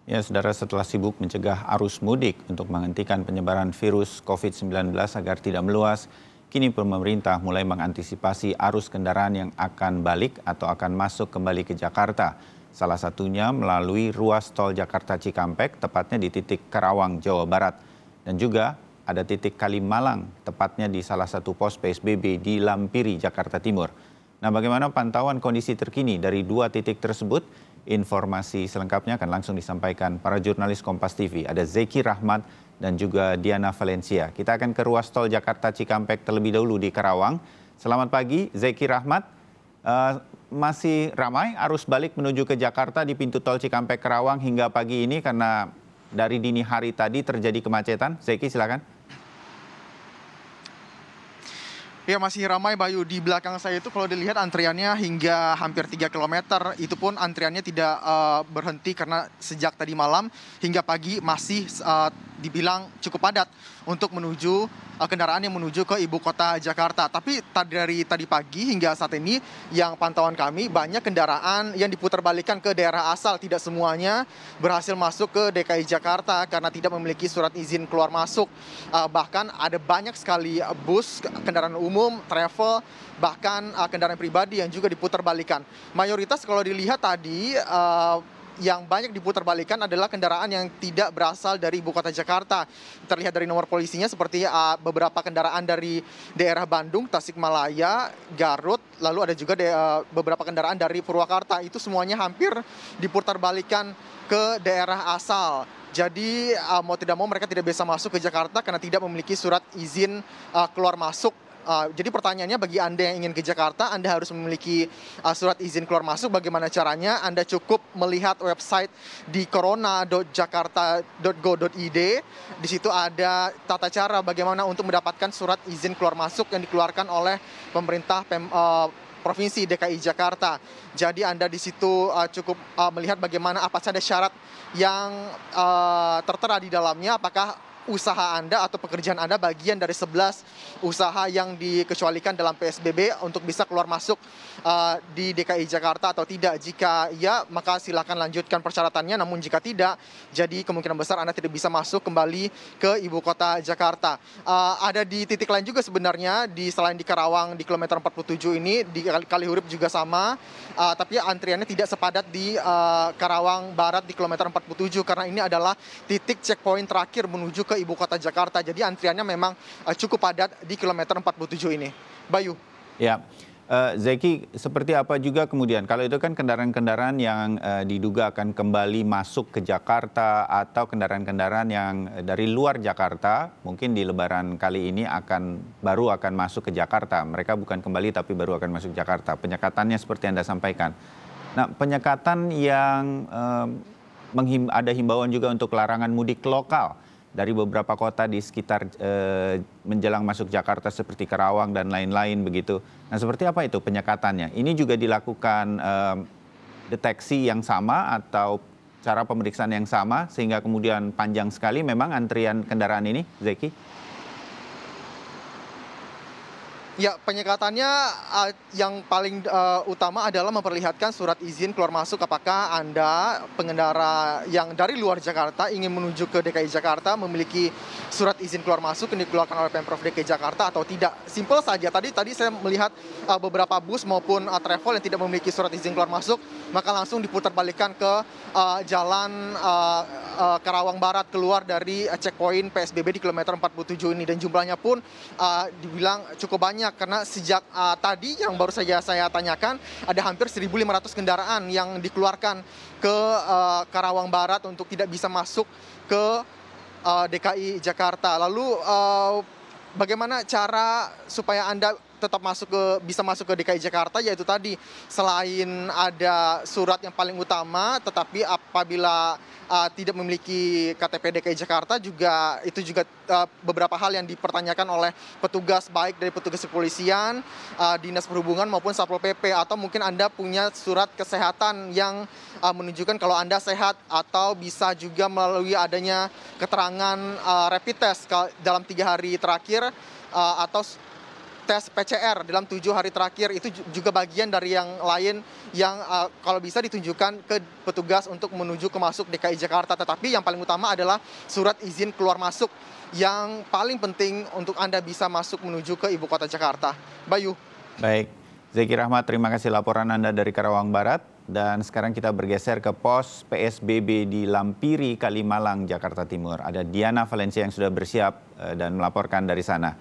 Ya, saudara, setelah sibuk mencegah arus mudik untuk menghentikan penyebaran virus COVID-19 agar tidak meluas, kini pemerintah mulai mengantisipasi arus kendaraan yang akan balik atau akan masuk kembali ke Jakarta. Salah satunya melalui ruas tol Jakarta Cikampek, tepatnya di titik Karawang, Jawa Barat. Dan juga ada titik Kalimalang, tepatnya di salah satu pos PSBB di Lampiri, Jakarta Timur. Nah, bagaimana pantauan kondisi terkini dari dua titik tersebut? Informasi selengkapnya akan langsung disampaikan para jurnalis Kompas TV. Ada Zeki Rahmat dan juga Diana Valencia. Kita akan ke ruas tol Jakarta Cikampek terlebih dahulu di Karawang. Selamat pagi, Zeki Rahmat. Masih ramai arus balik menuju ke Jakarta di pintu tol Cikampek Karawang hingga pagi ini karena dari dini hari tadi terjadi kemacetan. Zeki, silakan. Ya, masih ramai, Bayu. Di belakang saya itu kalau dilihat antriannya hingga hampir 3 km. Itu pun antriannya tidak berhenti karena sejak tadi malam hingga pagi masih dibilang cukup padat untuk menuju kendaraan yang menuju ke ibu kota Jakarta. Tapi dari tadi pagi hingga saat ini yang pantauan kami banyak kendaraan yang diputarbalikkan ke daerah asal. Tidak semuanya berhasil masuk ke DKI Jakarta karena tidak memiliki surat izin keluar masuk. Bahkan ada banyak sekali bus, kendaraan umum, travel, bahkan kendaraan pribadi yang juga diputarbalikkan. Mayoritas kalau dilihat tadi yang banyak diputarbalikkan adalah kendaraan yang tidak berasal dari ibu kota Jakarta. Terlihat dari nomor polisinya seperti beberapa kendaraan dari daerah Bandung, Tasikmalaya, Garut, lalu ada juga beberapa kendaraan dari Purwakarta. Itu semuanya hampir diputarbalikkan ke daerah asal. Jadi mau tidak mau mereka tidak bisa masuk ke Jakarta karena tidak memiliki surat izin keluar masuk. Jadi pertanyaannya bagi Anda yang ingin ke Jakarta, Anda harus memiliki surat izin keluar masuk. Bagaimana caranya? Anda cukup melihat website di corona.jakarta.go.id. Di situ ada tata cara bagaimana untuk mendapatkan surat izin keluar masuk yang dikeluarkan oleh pemerintah Provinsi DKI Jakarta. Jadi Anda di situ cukup melihat bagaimana apa saja syarat yang tertera di dalamnya, apakah usaha Anda atau pekerjaan Anda bagian dari 11 usaha yang dikecualikan dalam PSBB untuk bisa keluar masuk di DKI Jakarta atau tidak. Jika ya, maka silakan lanjutkan persyaratannya, namun jika tidak, jadi kemungkinan besar Anda tidak bisa masuk kembali ke ibu kota Jakarta. Ada di titik lain juga sebenarnya, selain di Karawang di kilometer 47 ini, di Kalihurip juga sama, tapi antriannya tidak sepadat di Karawang Barat di kilometer 47 karena ini adalah titik checkpoint terakhir menuju ke ibu kota Jakarta. Jadi antriannya memang cukup padat di kilometer 47 ini. Bayu. Ya, Zeki, seperti apa juga kemudian kalau itu kan kendaraan-kendaraan yang diduga akan kembali masuk ke Jakarta atau kendaraan-kendaraan yang dari luar Jakarta mungkin di Lebaran kali ini baru akan masuk ke Jakarta. Mereka bukan kembali tapi baru akan masuk Jakarta. Penyekatannya seperti Anda sampaikan. Nah, penyekatan yang ada himbauan juga untuk larangan mudik lokal dari beberapa kota di sekitar menjelang masuk Jakarta seperti Karawang dan lain-lain begitu. Nah, seperti apa itu penyekatannya? Ini juga dilakukan deteksi yang sama atau cara pemeriksaan yang sama sehingga kemudian panjang sekali memang antrian kendaraan ini, Zeki? Ya, penyekatannya yang paling utama adalah memperlihatkan surat izin keluar masuk. Apakah Anda pengendara yang dari luar Jakarta ingin menuju ke DKI Jakarta memiliki surat izin keluar masuk yang dikeluarkan oleh Pemprov DKI Jakarta atau tidak. Simpel saja. Tadi saya melihat beberapa bus maupun travel yang tidak memiliki surat izin keluar masuk, maka langsung diputarbalikkan ke jalan Karawang Barat keluar dari checkpoint PSBB di kilometer 47 ini. Dan jumlahnya pun dibilang cukup banyak karena sejak tadi yang baru saja saya tanyakan ada hampir 1.500 kendaraan yang dikeluarkan ke Karawang Barat untuk tidak bisa masuk ke DKI Jakarta. Lalu bagaimana cara supaya Anda tetap bisa masuk ke DKI Jakarta, yaitu tadi selain ada surat yang paling utama, tetapi apabila tidak memiliki KTP DKI Jakarta itu juga beberapa hal yang dipertanyakan oleh petugas, baik dari petugas kepolisian, dinas perhubungan maupun Satpol PP, atau mungkin Anda punya surat kesehatan yang menunjukkan kalau Anda sehat, atau bisa juga melalui adanya keterangan rapid test dalam 3 hari terakhir, atau tes PCR dalam 7 hari terakhir. Itu juga bagian dari yang lain yang kalau bisa ditunjukkan ke petugas untuk menuju ke masuk DKI Jakarta. Tetapi yang paling utama adalah surat izin keluar masuk yang paling penting untuk Anda bisa masuk menuju ke ibu kota Jakarta. Bayu. Baik, Zeki Rahmat, terima kasih laporan Anda dari Karawang Barat. Dan sekarang kita bergeser ke pos PSBB di Lampiri, Kalimalang, Jakarta Timur. Ada Diana Valencia yang sudah bersiap dan melaporkan dari sana.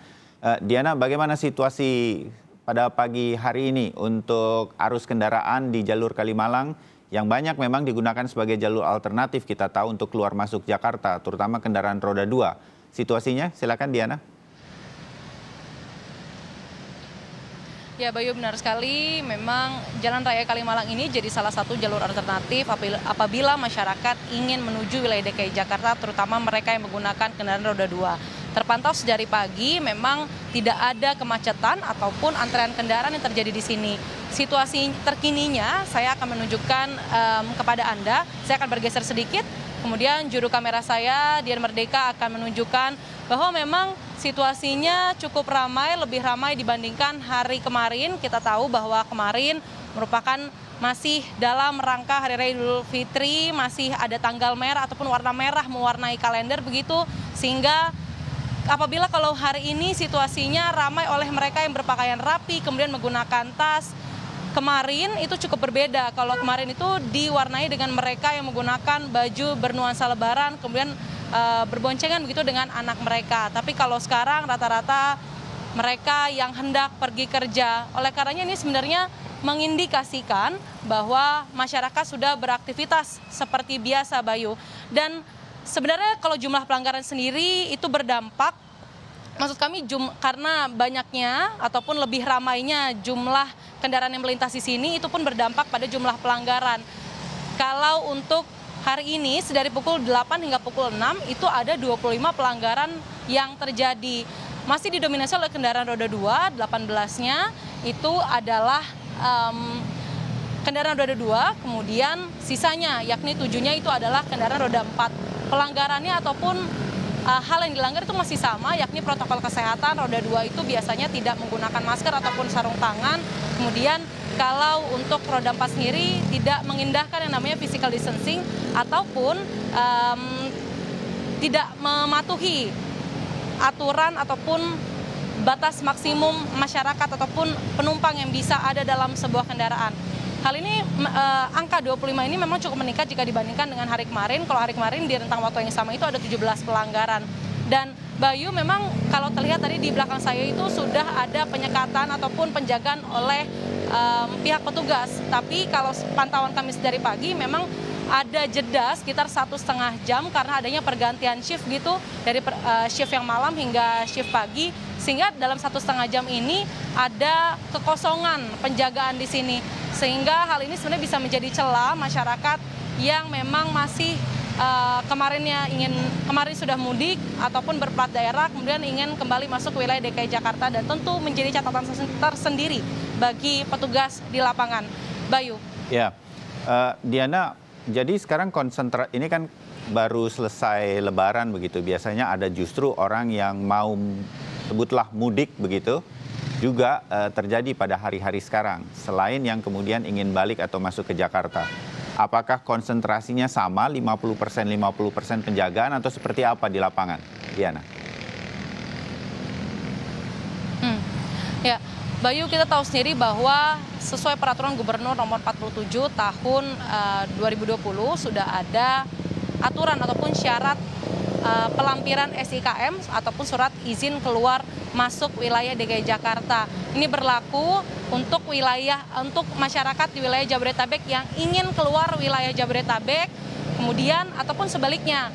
Diana, bagaimana situasi pada pagi hari ini untuk arus kendaraan di jalur Kalimalang yang banyak memang digunakan sebagai jalur alternatif kita tahu untuk keluar masuk Jakarta, terutama kendaraan roda 2. Situasinya, silakan Diana. Ya Bayu, benar sekali, memang Jalan Raya Kalimalang ini jadi salah satu jalur alternatif apabila masyarakat ingin menuju wilayah DKI Jakarta, terutama mereka yang menggunakan kendaraan roda 2. Terpantau sedari pagi memang tidak ada kemacetan ataupun antrean kendaraan yang terjadi di sini. Situasi terkininya saya akan menunjukkan kepada Anda. Saya akan bergeser sedikit, kemudian juru kamera saya, Dian Merdeka, akan menunjukkan bahwa memang situasinya cukup ramai, lebih ramai dibandingkan hari kemarin. Kita tahu bahwa kemarin merupakan masih dalam rangka Hari Raya Idul Fitri, masih ada tanggal merah ataupun warna merah mewarnai kalender begitu, sehingga apabila kalau hari ini situasinya ramai oleh mereka yang berpakaian rapi, kemudian menggunakan tas, kemarin itu cukup berbeda. Kalau kemarin itu diwarnai dengan mereka yang menggunakan baju bernuansa lebaran, kemudian berboncengan begitu dengan anak mereka. Tapi kalau sekarang rata-rata mereka yang hendak pergi kerja. Oleh karenanya ini sebenarnya mengindikasikan bahwa masyarakat sudah beraktivitas seperti biasa, Bayu. Dan sebenarnya kalau jumlah pelanggaran sendiri itu berdampak, maksud kami karena banyaknya ataupun lebih ramainya jumlah kendaraan yang melintas di sini, itu pun berdampak pada jumlah pelanggaran. Kalau untuk hari ini dari pukul 8 hingga pukul 6 itu ada 25 pelanggaran yang terjadi. Masih didominasi oleh kendaraan roda 2, 18-nya itu adalah kendaraan roda 2, kemudian sisanya yakni 7-nya itu adalah kendaraan roda 4. Pelanggarannya ataupun hal yang dilanggar itu masih sama, yakni protokol kesehatan. Roda 2 itu biasanya tidak menggunakan masker ataupun sarung tangan. Kemudian kalau untuk roda 4 sendiri tidak mengindahkan yang namanya physical distancing ataupun tidak mematuhi aturan ataupun batas maksimum masyarakat ataupun penumpang yang bisa ada dalam sebuah kendaraan. Hal ini angka 25 ini memang cukup meningkat jika dibandingkan dengan hari kemarin. Kalau hari kemarin di rentang waktu yang sama itu ada 17 pelanggaran. Dan Bayu, memang kalau terlihat tadi di belakang saya itu sudah ada penyekatan ataupun penjagaan oleh pihak petugas. Tapi kalau pantauan kami dari pagi memang ada jeda sekitar 1,5 jam karena adanya pergantian shift gitu, dari shift yang malam hingga shift pagi, sehingga dalam 1,5 jam ini ada kekosongan penjagaan di sini, sehingga hal ini sebenarnya bisa menjadi celah masyarakat yang memang masih kemarin sudah mudik ataupun berplat daerah, kemudian ingin kembali masuk ke wilayah DKI Jakarta, dan tentu menjadi catatan tersendiri bagi petugas di lapangan. Bayu. Ya, Diana, jadi sekarang ini kan baru selesai Lebaran begitu. Biasanya ada justru orang yang mau sebutlah mudik begitu, juga terjadi pada hari-hari sekarang. Selain yang kemudian ingin balik atau masuk ke Jakarta. Apakah konsentrasinya sama 50% penjagaan atau seperti apa di lapangan, Diana? Ya, Bayu, kita tahu sendiri bahwa sesuai peraturan Gubernur nomor 47 tahun 2020 sudah ada aturan ataupun syarat pelampiran SIKM ataupun surat izin keluar masuk wilayah DKI Jakarta. Ini berlaku untuk masyarakat di wilayah Jabodetabek yang ingin keluar wilayah Jabodetabek, kemudian ataupun sebaliknya,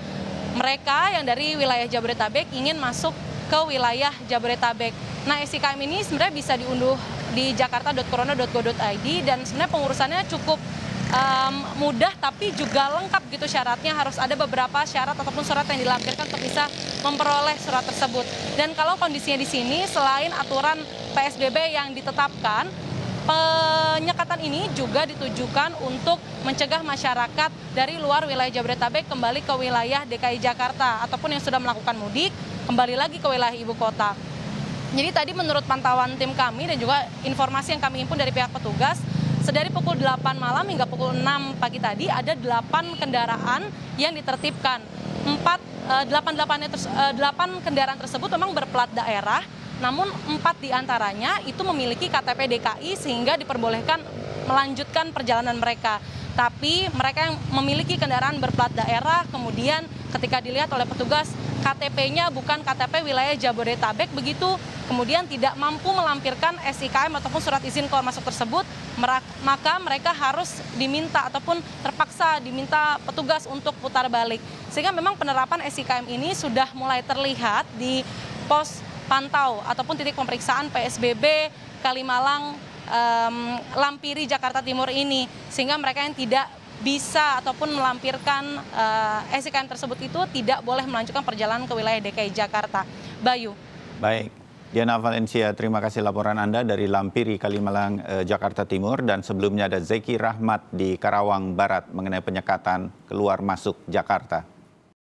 mereka yang dari wilayah Jabodetabek ingin masuk ke wilayah Jabodetabek. Nah, SIKM ini sebenarnya bisa diunduh di jakarta.corona.go.id, dan sebenarnya pengurusannya cukup mudah tapi juga lengkap gitu syaratnya. Harus ada beberapa syarat ataupun surat yang dilampirkan untuk bisa memperoleh surat tersebut. Dan kalau kondisinya di sini, selain aturan PSBB yang ditetapkan, penyekatan ini juga ditujukan untuk mencegah masyarakat dari luar wilayah Jabodetabek kembali ke wilayah DKI Jakarta ataupun yang sudah melakukan mudik kembali lagi ke wilayah ibu kota. Jadi tadi menurut pantauan tim kami dan juga informasi yang kami himpun dari pihak petugas, sedari pukul 8 malam hingga pukul 6 pagi tadi ada 8 kendaraan yang ditertibkan. 8 kendaraan tersebut memang berplat daerah, namun 4 diantaranya itu memiliki KTP DKI sehingga diperbolehkan melanjutkan perjalanan mereka. Tapi mereka yang memiliki kendaraan berplat daerah, kemudian ketika dilihat oleh petugas KTP-nya bukan KTP wilayah Jabodetabek begitu, kemudian tidak mampu melampirkan SIKM ataupun surat izin keluar masuk tersebut, maka mereka harus diminta ataupun terpaksa diminta petugas untuk putar balik. Sehingga memang penerapan SIKM ini sudah mulai terlihat di pos pantau ataupun titik pemeriksaan PSBB Kalimalang Lampiri Jakarta Timur ini, sehingga mereka yang tidak bisa ataupun melampirkan SIKM tersebut itu tidak boleh melanjutkan perjalanan ke wilayah DKI Jakarta. Bayu. Baik, Diana Valencia, terima kasih laporan Anda dari Lampiri, Kalimalang, Jakarta Timur. Dan sebelumnya ada Zeki Rahmat di Karawang Barat mengenai penyekatan keluar masuk Jakarta.